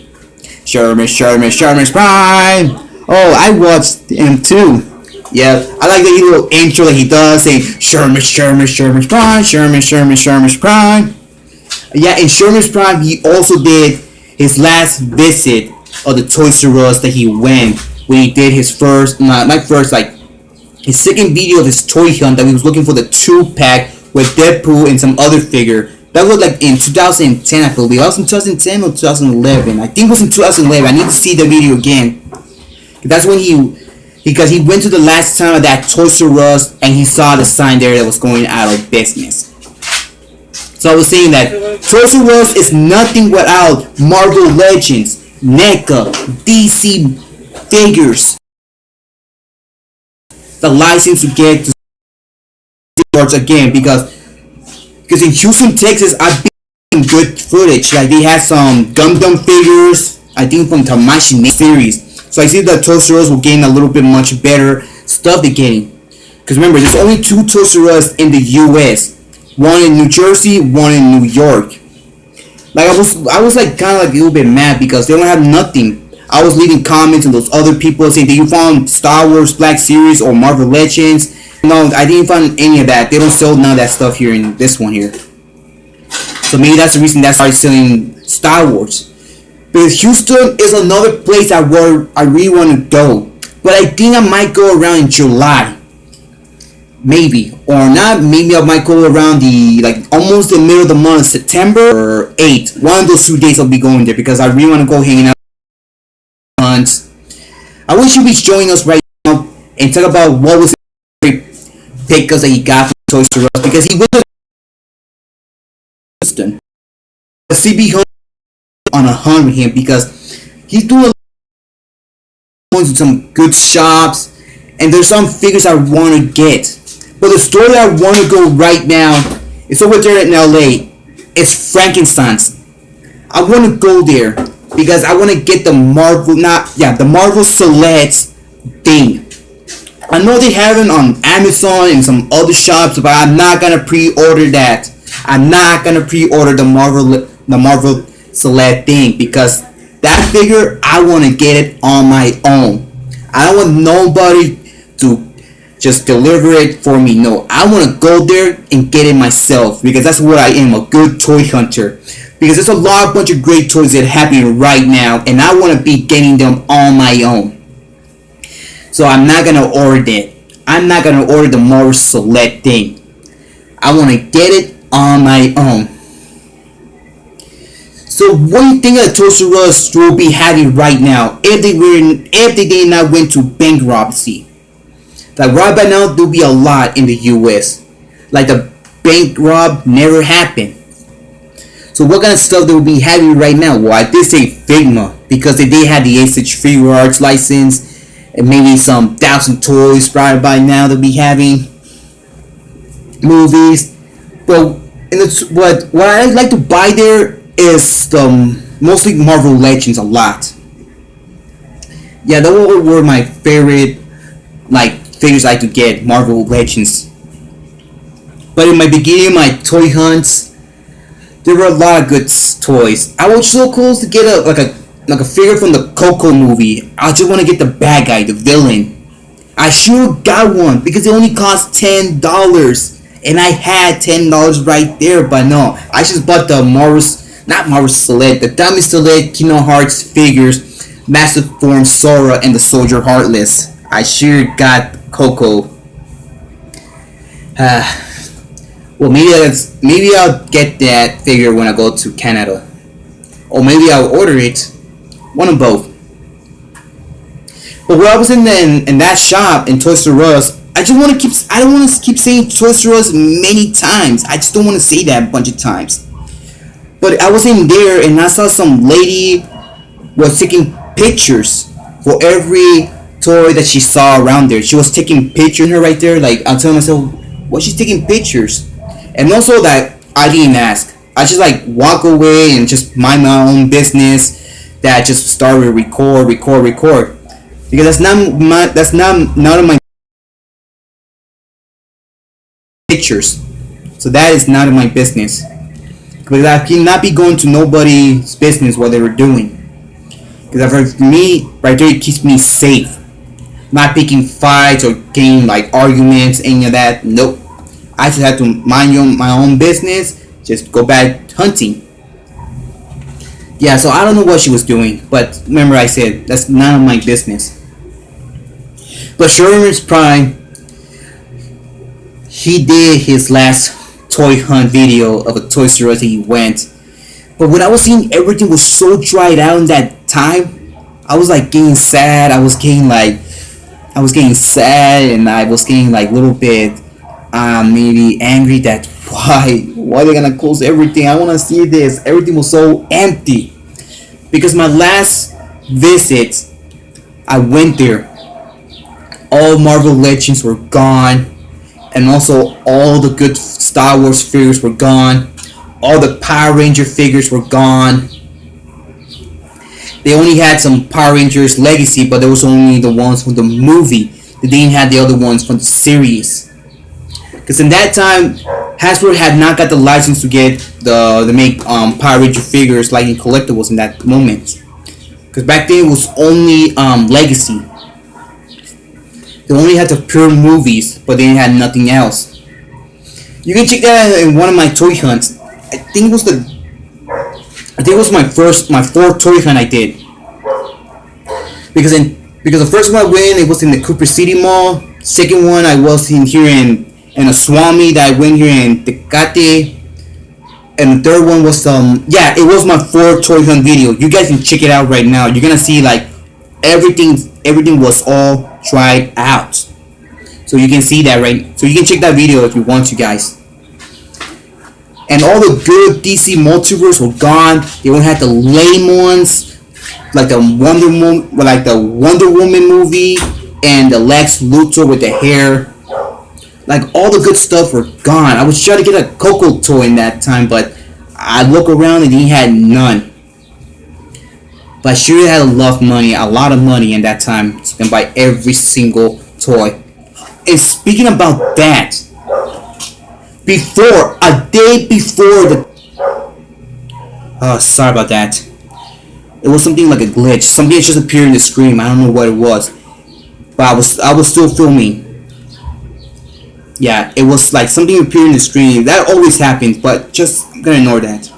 Speaker 1: Sherman's Prime. Oh, I watched him too. Yeah, I like the little intro that he does saying Sherman's Prime. Yeah, in Sherman's Prime, he also did his last visit of the Toys R Us that he went when he did his first, his second video of his toy hunt that he was looking for the 2-pack with Deadpool and some other figure. That was like in 2010, I believe. That was in 2010 or 2011. I think it was in 2011. I need to see the video again. That's when because he went to the last time of that Toys R Us and he saw the sign there that was going out of business. So I was saying that Toys R Us is nothing without Marvel Legends, NECA, DC figures. The license to get to again, because in Houston, Texas, I've been good footage. Like they had some Gundam figures, I think from Tamashi series. So I see that Toys R Us will gain a little bit much better stuff they're getting. Because remember, there's only 2 Toys R Us in the US. One in New Jersey, one in New York. Like I was like kind of like a little bit mad because they don't have nothing. I was leaving comments and those other people saying, "Did you find Star Wars Black Series or Marvel Legends?" No, I didn't find any of that. They don't sell none of that stuff here in this one here. So maybe that's the reason that started selling Star Wars. But Houston is another place I really want to go. But I think I might go around in July. Maybe. Or not. Maybe I might go around almost the middle of the month, September or 8th. One of those 2 days I'll be going there because I really want to go hanging out. I wish you would join us right now and talk about what was the pickups that he got from Toys R Us, because he was Houston. CB Hunt on a hunt with him because he's doing some good shops, and there's some figures I want to get. But the store that I want to go right now is over there in LA. It's Frankenstein's. I want to go there because I want to get the Marvel, not yeah, the Marvel Select thing. I know they have it on Amazon and some other shops, but I'm not gonna pre-order that. I'm not gonna pre-order the Marvel Select thing because that figure I want to get it on my own. I don't want nobody to just deliver it for me. No, I want to go there and get it myself because that's what I am, a good toy hunter. Because there's a bunch of great toys that are happening right now, and I want to be getting them on my own. So I'm not gonna order that. I'm not gonna order the Marvel Select thing. I want to get it on my own. So one thing that Toys R Us will be having right now, if they did not went to bankruptcy, like right by now there'll be a lot in the U.S. Like the bank rob never happened. So what kind of stuff they will be having right now? Well, I did say Figma because they did have the ASH Figure Arts license and maybe some 1,000 toys right by now they'll be having movies. But what I like to buy there is mostly Marvel Legends a lot. Yeah, those were my favorite like figures I like to get, Marvel Legends. But in my beginning, my toy hunts, there were a lot of good toys. I was so close to get a figure from the Coco movie. I just want to get the bad guy, the villain. I sure got one because it only cost $10, and I had $10 right there. But no, I just bought the not Marvel Select, the Diamond Select Kingdom Hearts figures, Massive Form Sora, and the Soldier Heartless. I sure got Coco. Well, maybe I'll get that figure when I go to Canada, or maybe I'll order it. One of both. But when I was in that shop in Toys R Us, I don't want to keep saying Toys R Us many times. I just don't want to say that a bunch of times. But I was in there and I saw some lady was taking pictures for every toy that she saw around there. She was taking pictures of her right there. Like, I'm telling myself, why she's taking pictures? And also that I didn't ask. I just like walk away and just mind my own business. That I just started to record. Because that's not none of my pictures. So that is none of my business. Because I cannot be going to nobody's business what they were doing. Because for me, right there, it keeps me safe. Not picking fights or getting like arguments, any of that. Nope. I just have to mind my own business. Just go back hunting. Yeah, so I don't know what she was doing. But remember I said, that's none of my business. But Sherman's Prime, he did his last toy hunt video of a Toys R Us that he went. But when I was seeing everything was so dried out in that time, I was like getting sad. I was getting sad, and I was getting like a little bit maybe angry that why they're gonna close everything. I want to see this. Everything was so empty because my last visit, I went there. All Marvel Legends were gone, and also all the good Star Wars figures were gone. All the Power Ranger figures were gone. They only had some Power Rangers Legacy, but there was only the ones from the movie. They didn't have the other ones from the series. Because in that time, Hasbro had not got the license to get the make Power Ranger figures like in collectibles in that moment. Because back then it was only Legacy. They only had the pure movies, but they had nothing else. You can check that out in one of my toy hunts. I think it was my fourth toy hunt I did. Because the first one I went, it was in the Cooper City Mall. Second one I was in here in a Swami that I went here in Tecate. And the third one was it was my fourth toy hunt video. You guys can check it out right now. You're gonna see like everything was all tried out. So you can see that right. So you can check that video if you want to, guys. And all the good DC multiverse were gone. They only had the lame ones, like the Wonder Woman movie and the Lex Luthor with the hair. Like all the good stuff were gone. I was trying to get a Coco toy in that time, but I look around and he had none. But sure had a lot of money in that time to can buy every single toy. And speaking about that, before a day before the sorry about that. It was something like a glitch. Something that just appeared in the screen. I don't know what it was, but I was still filming. Yeah, it was like something appeared in the screen. That always happens, but just gonna ignore that.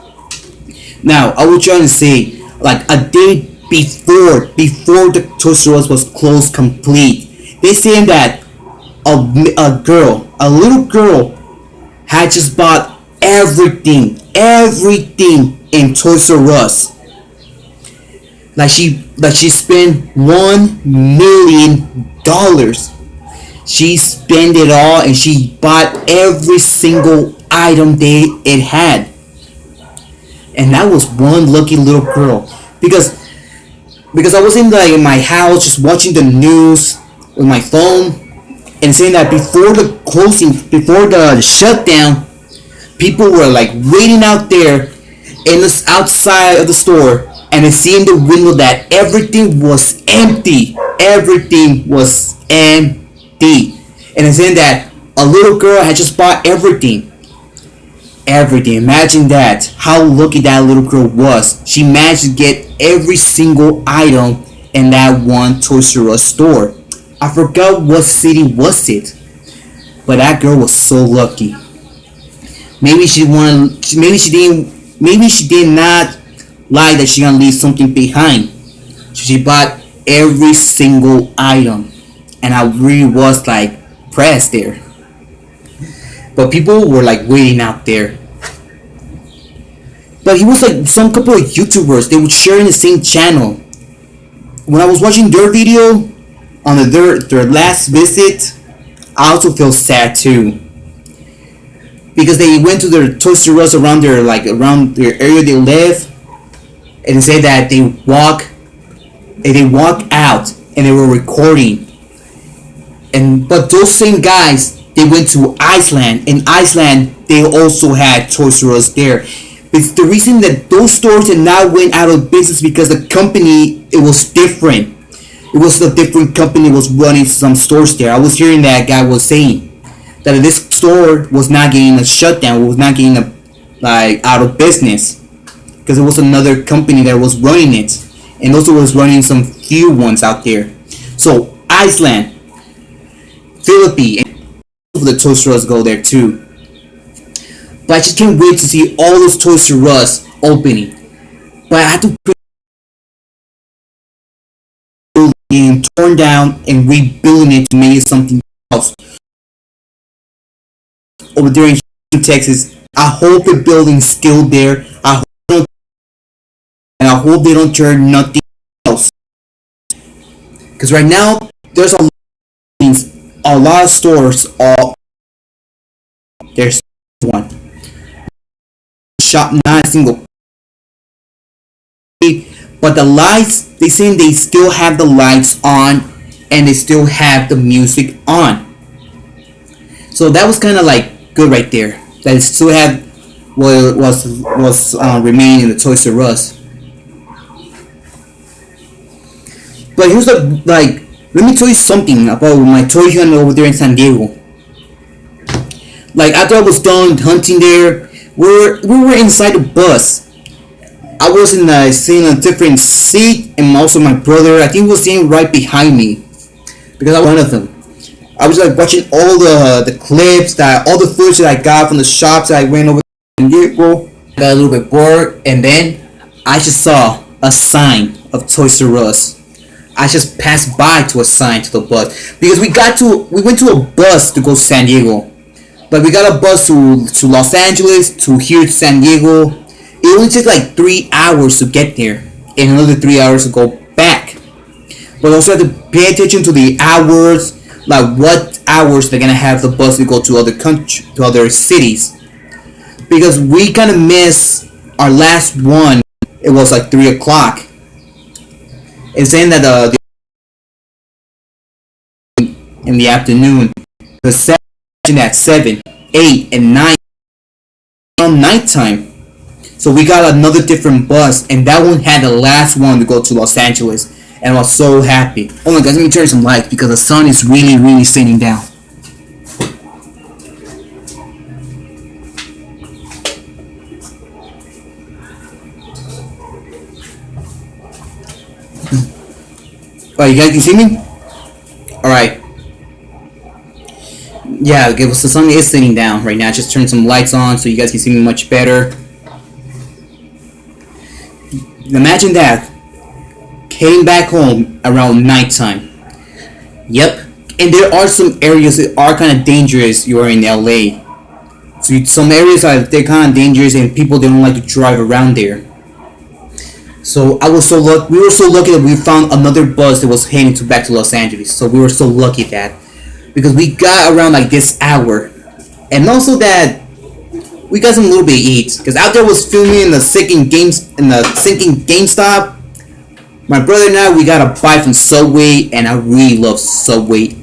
Speaker 1: Now I was trying to say like a day before the Toys R Us was closed complete. They saying that a little girl had just bought everything in Toys R Us. She spent $1 million. She spent it all and she bought every single item it had. And that was one lucky little girl. Because I was in my house just watching the news with my phone and saying that before the closing, before the shutdown, people were like waiting out there in the outside of the store and seeing the window that everything was empty. Everything was empty. And saying that a little girl had just bought everything. Everything. Imagine that. How lucky that little girl was. She managed to get every single item in that one Toys R Us store. I forgot what city was it, but that girl was so lucky. Maybe she wanted. Maybe she did not like that she gonna leave something behind. So she bought every single item, and I really was like pressed there. But people were like waiting out there. But he was like some couple of YouTubers. They would share in the same channel. When I was watching their video on their last visit, I also felt sad too. Because they went to their Toys R Us around their area they live, and they say that they walk out and they were recording. But those same guys, they went to Iceland. In Iceland, they also had Toys R Us there. It's the reason that those stores had not went out of business because the company, it was different. It was a different company was running some stores there. I was hearing that guy was saying that this store was not getting a shutdown, it was not getting out of business because it was another company that was running it, and also was running some few ones out there. So Iceland, Philippines, and the Toys R Us go there too. But I just can't wait to see all those Toys R Us opening. But I had to being torn down and rebuilding it to make it something else. Over there in Houston, Texas, I hope the building's still there. And I hope they don't turn nothing else. Because right now, there's a lot of stores. There's one. Shop not a single. But the lights, they saying they still have the lights on and they still have the music on. So that was kind of like good right there. That it still had what was remaining in the Toys R Us. But here's let me tell you something about my toy hunt over there in San Diego. Like after I was done hunting there, we were inside the bus. I was sitting in a different seat, and also my brother, I think, was sitting right behind me because I was one of them. I was like watching all the clips all the footage that I got from the shops that I went over in April. I got a little bit bored, and then I just saw a sign of Toys R Us. I just passed by to a sign to the bus because we went to a bus to go to San Diego, but we got a bus to Los Angeles to here to San Diego. It only took like 3 hours to get there and another 3 hours to go back. But also have to pay attention to the hours, like what hours they're gonna have the bus to go to other cities. Because we kind of missed our last one. It was like 3 o'clock. It's saying that in the afternoon, the session at 7, 8, and 9 on nighttime. So we got another different bus, and that one had the last one to go to Los Angeles, and I was so happy. Oh my god, let me turn some lights because the sun is really, really sinking down. Oh, you guys can see me? Alright. Yeah, okay, so the sun is sitting down right now. Just turn some lights on so you guys can see me much better. Imagine that. Came back home around nighttime. Yep. And there are some areas that are kind of dangerous. You're in LA. So some areas are they're kind of dangerous and people they don't like to drive around there. So we were so lucky that we found another bus that was heading back to Los Angeles. So we were so lucky that because we got around like this hour, and also that we got some little bit to eat because out there was filming in the sinking GameStop. My brother and I we got a bite from Subway, and I really love Subway